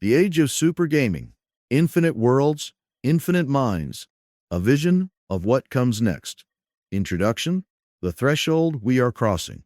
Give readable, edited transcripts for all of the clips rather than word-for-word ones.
The age of super gaming, infinite worlds, infinite minds, a vision of what comes next. Introduction, the threshold we are crossing.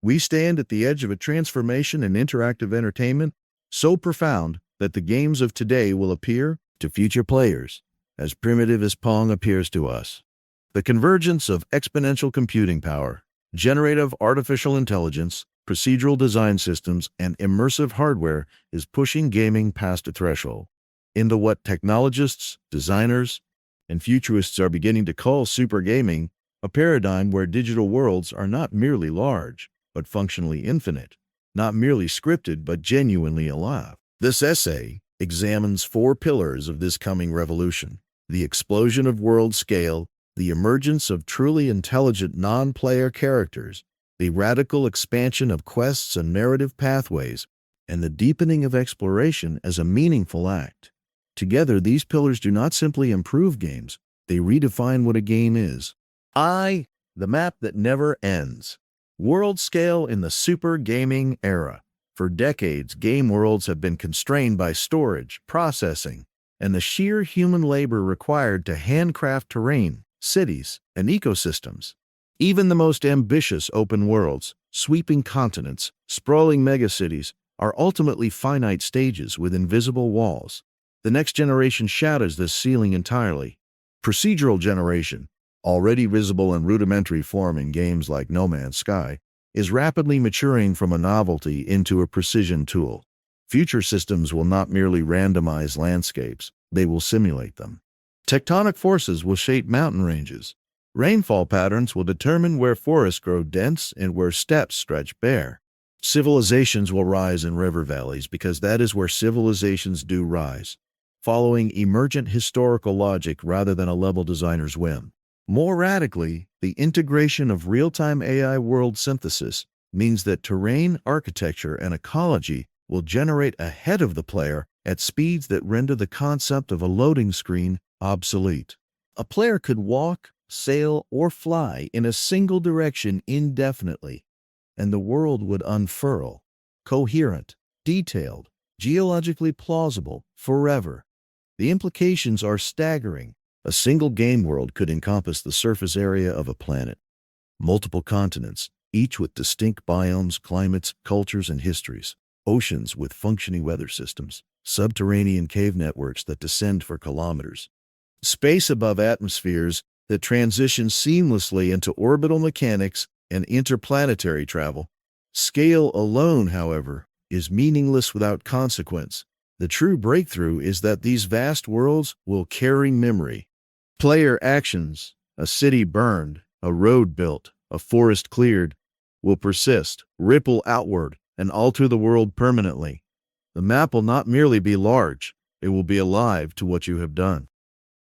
We stand at the edge of a transformation in interactive entertainment so profound that the games of today will appear, to future players, as primitive as Pong appears to us. The convergence of exponential computing power, generative artificial intelligence, procedural design systems, and immersive hardware is pushing gaming past a threshold into what technologists, designers, and futurists are beginning to call super gaming, a paradigm where digital worlds are not merely large, but functionally infinite, not merely scripted, but genuinely alive. This essay examines four pillars of this coming revolution: the explosion of world scale, the emergence of truly intelligent non-player characters, the radical expansion of quests and narrative pathways, and the deepening of exploration as a meaningful act. Together, these pillars do not simply improve games, they redefine what a game is. The map that never ends. World scale in the super gaming era. For decades, game worlds have been constrained by storage, processing, and the sheer human labor required to handcraft terrain, cities, and ecosystems. Even the most ambitious open worlds, sweeping continents, sprawling megacities, are ultimately finite stages with invisible walls. The next generation shatters this ceiling entirely. Procedural generation, already visible in rudimentary form in games like No Man's Sky, is rapidly maturing from a novelty into a precision tool. Future systems will not merely randomize landscapes, they will simulate them. Tectonic forces will shape mountain ranges. Rainfall patterns will determine where forests grow dense and where steppes stretch bare. Civilizations will rise in river valleys because that is where civilizations do rise, following emergent historical logic rather than a level designer's whim. More radically, the integration of real-time AI world synthesis means that terrain, architecture, and ecology will generate ahead of the player at speeds that render the concept of a loading screen obsolete. A player could walk, sail, or fly in a single direction indefinitely, and the world would unfurl, coherent, detailed, geologically plausible, forever. The implications are staggering. A single game world could encompass the surface area of a planet, multiple continents, each with distinct biomes, climates, cultures, and histories, oceans with functioning weather systems, subterranean cave networks that descend for kilometers, space above atmospheres that transition seamlessly into orbital mechanics and interplanetary travel. Scale alone, however, is meaningless without consequence. The true breakthrough is that these vast worlds will carry memory. Player actions, a city burned, a road built, a forest cleared, will persist, ripple outward, and alter the world permanently. The map will not merely be large, it will be alive to what you have done.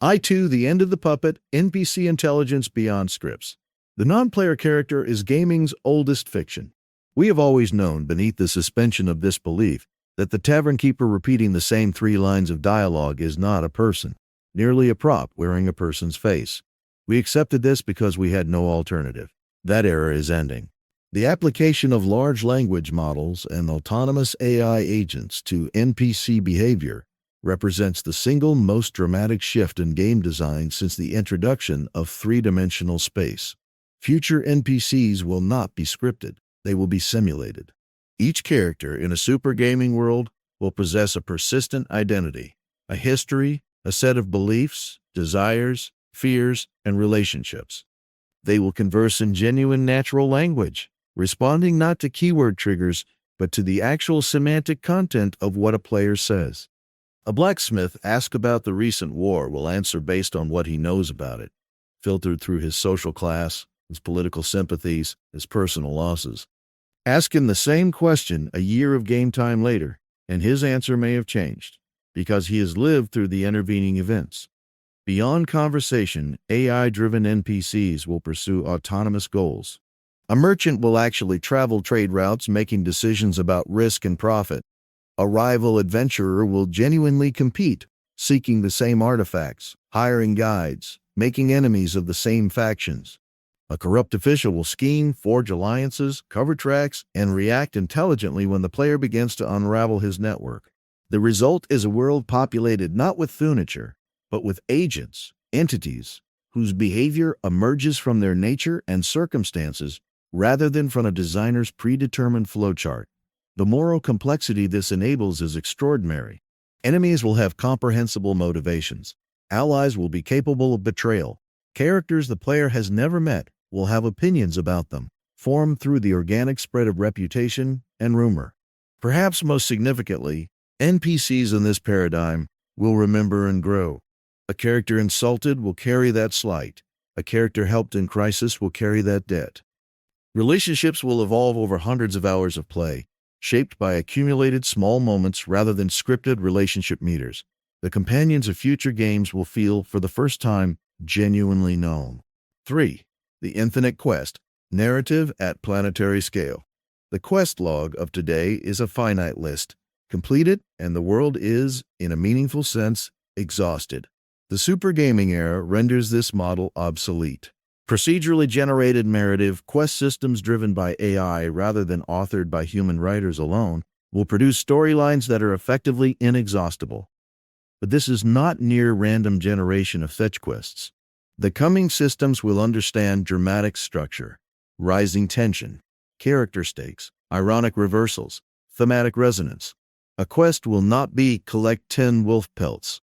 The end of the puppet, NPC intelligence beyond scripts. The non-player character is gaming's oldest fiction. We have always known, beneath the suspension of disbelief, that the tavern keeper repeating the same 3 lines of dialogue is not a person, merely a prop wearing a person's face. We accepted this because we had no alternative. That era is ending. The application of large language models and autonomous AI agents to NPC behavior represents the single most dramatic shift in game design since the introduction of 3-dimensional space. Future NPCs will not be scripted, they will be simulated. Each character in a super gaming world will possess a persistent identity, a history, a set of beliefs, desires, fears, and relationships. They will converse in genuine natural language, responding not to keyword triggers, but to the actual semantic content of what a player says. A blacksmith asked about the recent war will answer based on what he knows about it, filtered through his social class, his political sympathies, his personal losses. Ask him the same question a year of game time later, and his answer may have changed, because he has lived through the intervening events. Beyond conversation, AI-driven NPCs will pursue autonomous goals. A merchant will actually travel trade routes, making decisions about risk and profit. A rival adventurer will genuinely compete, seeking the same artifacts, hiring guides, making enemies of the same factions. A corrupt official will scheme, forge alliances, cover tracks, and react intelligently when the player begins to unravel his network. The result is a world populated not with furniture, but with agents, entities, whose behavior emerges from their nature and circumstances rather than from a designer's predetermined flowchart. The moral complexity this enables is extraordinary. Enemies will have comprehensible motivations. Allies will be capable of betrayal. Characters the player has never met will have opinions about them, formed through the organic spread of reputation and rumor. Perhaps most significantly, NPCs in this paradigm will remember and grow. A character insulted will carry that slight. A character helped in crisis will carry that debt. Relationships will evolve over hundreds of hours of play, shaped by accumulated small moments rather than scripted relationship meters. The companions of future games will feel, for the first time, genuinely known. 3. The Infinite Quest, Narrative at Planetary Scale. The quest log of today is a finite list. Complete it, and the world is, in a meaningful sense, exhausted. The super gaming era renders this model obsolete. Procedurally generated narrative quest systems driven by AI rather than authored by human writers alone will produce storylines that are effectively inexhaustible. But this is not near random generation of fetch quests. The coming systems will understand dramatic structure, rising tension, character stakes, ironic reversals, thematic resonance. A quest will not be collect 10 wolf pelts.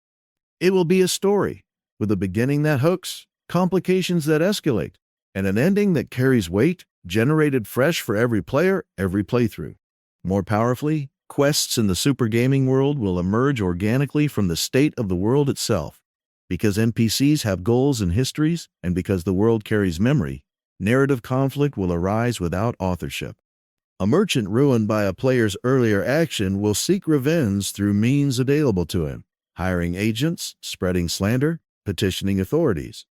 It will be a story, with a beginning that hooks, complications that escalate, and an ending that carries weight, generated fresh for every player, every playthrough. More powerfully, quests in the super gaming world will emerge organically from the state of the world itself. Because NPCs have goals and histories, and because the world carries memory, narrative conflict will arise without authorship. A merchant ruined by a player's earlier action will seek revenge through means available to him, hiring agents, spreading slander, petitioning authorities.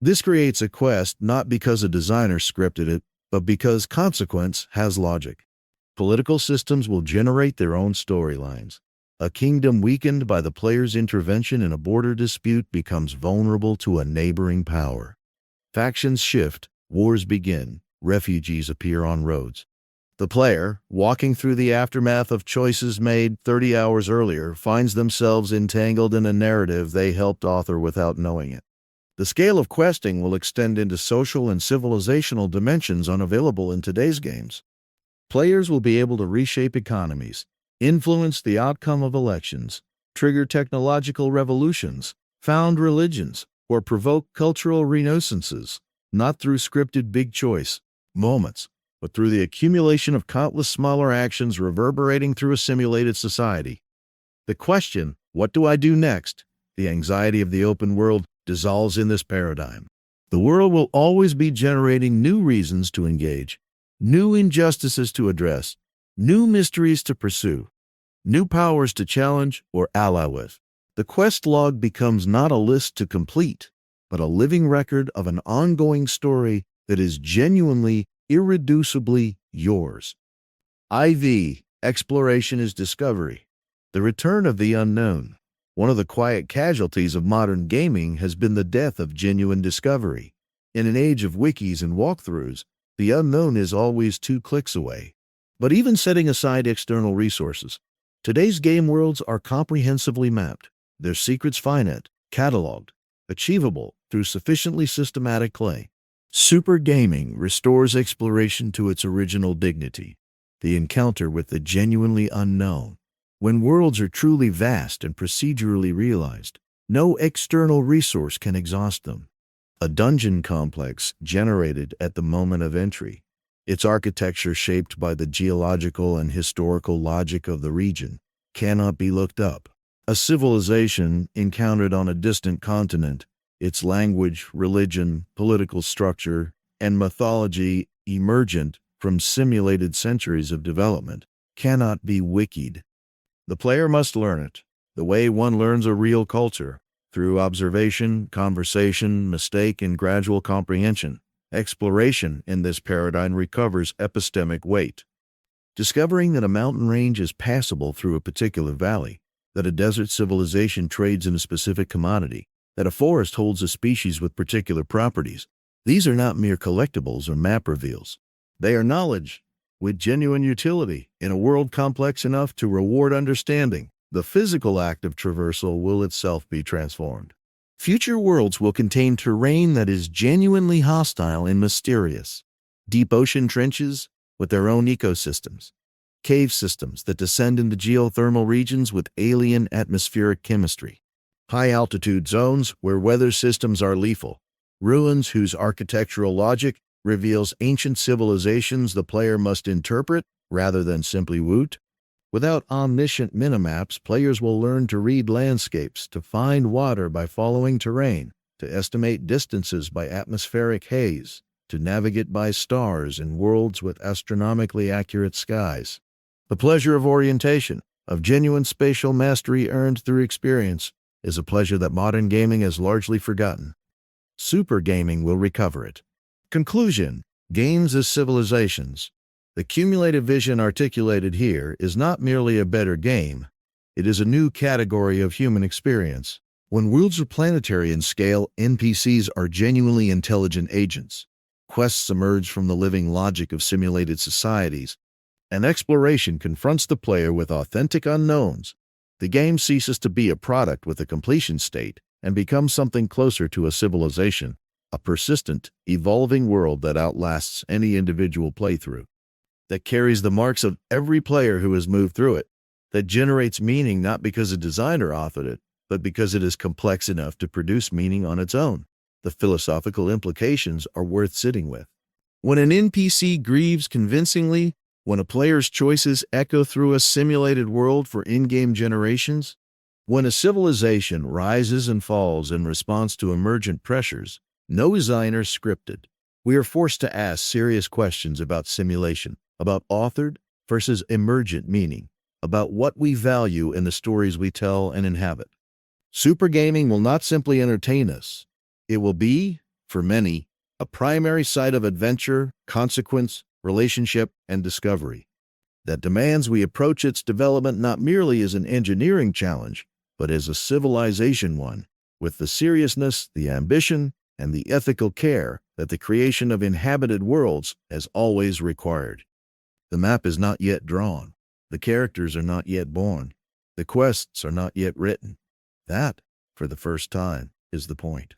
This creates a quest not because a designer scripted it, but because consequence has logic. Political systems will generate their own storylines. A kingdom weakened by the player's intervention in a border dispute becomes vulnerable to a neighboring power. Factions shift, wars begin, refugees appear on roads. The player, walking through the aftermath of choices made 30 hours earlier, finds themselves entangled in a narrative they helped author without knowing it. The scale of questing will extend into social and civilizational dimensions unavailable in today's games. Players will be able to reshape economies, influence the outcome of elections, trigger technological revolutions, found religions, or provoke cultural renaissances, not through scripted big choice moments, but through the accumulation of countless smaller actions reverberating through a simulated society. The question, what do I do next? The anxiety of the open world dissolves in this paradigm. The world will always be generating new reasons to engage, new injustices to address, new mysteries to pursue, new powers to challenge or ally with. The quest log becomes not a list to complete, but a living record of an ongoing story that is genuinely, irreducibly yours. IV. Exploration is discovery. The return of the unknown. One of the quiet casualties of modern gaming has been the death of genuine discovery. In an age of wikis and walkthroughs, the unknown is always 2 clicks away. But even setting aside external resources, today's game worlds are comprehensively mapped, their secrets finite, cataloged, achievable through sufficiently systematic play. Super gaming restores exploration to its original dignity, the encounter with the genuinely unknown. When worlds are truly vast and procedurally realized, no external resource can exhaust them. A dungeon complex generated at the moment of entry, its architecture shaped by the geological and historical logic of the region, cannot be looked up. A civilization encountered on a distant continent, its language, religion, political structure, and mythology emergent from simulated centuries of development, cannot be wikied. The player must learn it, the way one learns a real culture, through observation, conversation, mistake, and gradual comprehension. Exploration in this paradigm recovers epistemic weight. Discovering that a mountain range is passable through a particular valley, that a desert civilization trades in a specific commodity, that a forest holds a species with particular properties. These are not mere collectibles or map reveals. They are knowledge with genuine utility in a world complex enough to reward understanding. The physical act of traversal will itself be transformed. Future worlds will contain terrain that is genuinely hostile and mysterious. Deep ocean trenches with their own ecosystems. Cave systems that descend into geothermal regions with alien atmospheric chemistry. High-altitude zones where weather systems are lethal. Ruins whose architectural logic reveals ancient civilizations the player must interpret rather than simply woot. Without omniscient minimaps, players will learn to read landscapes, to find water by following terrain, to estimate distances by atmospheric haze, to navigate by stars in worlds with astronomically accurate skies. The pleasure of orientation, of genuine spatial mastery earned through experience, is a pleasure that modern gaming has largely forgotten. Super gaming will recover it. Conclusion: games as civilizations. The cumulative vision articulated here is not merely a better game, it is a new category of human experience. When worlds are planetary in scale, NPCs are genuinely intelligent agents. Quests emerge from the living logic of simulated societies, and exploration confronts the player with authentic unknowns. The game ceases to be a product with a completion state and becomes something closer to a civilization, a persistent, evolving world that outlasts any individual playthrough, that carries the marks of every player who has moved through it, that generates meaning not because a designer authored it, but because it is complex enough to produce meaning on its own. The philosophical implications are worth sitting with. When an NPC grieves convincingly, when a player's choices echo through a simulated world for in-game generations, when a civilization rises and falls in response to emergent pressures, no designer scripted. We are forced to ask serious questions about simulation, about authored versus emergent meaning, about what we value in the stories we tell and inhabit. Super gaming will not simply entertain us. It will be, for many, a primary site of adventure, consequence, relationship, and discovery that demands we approach its development not merely as an engineering challenge, but as a civilization one, with the seriousness, the ambition, and the ethical care that the creation of inhabited worlds has always required. The map is not yet drawn. The characters are not yet born. The quests are not yet written. That, for the first time, is the point.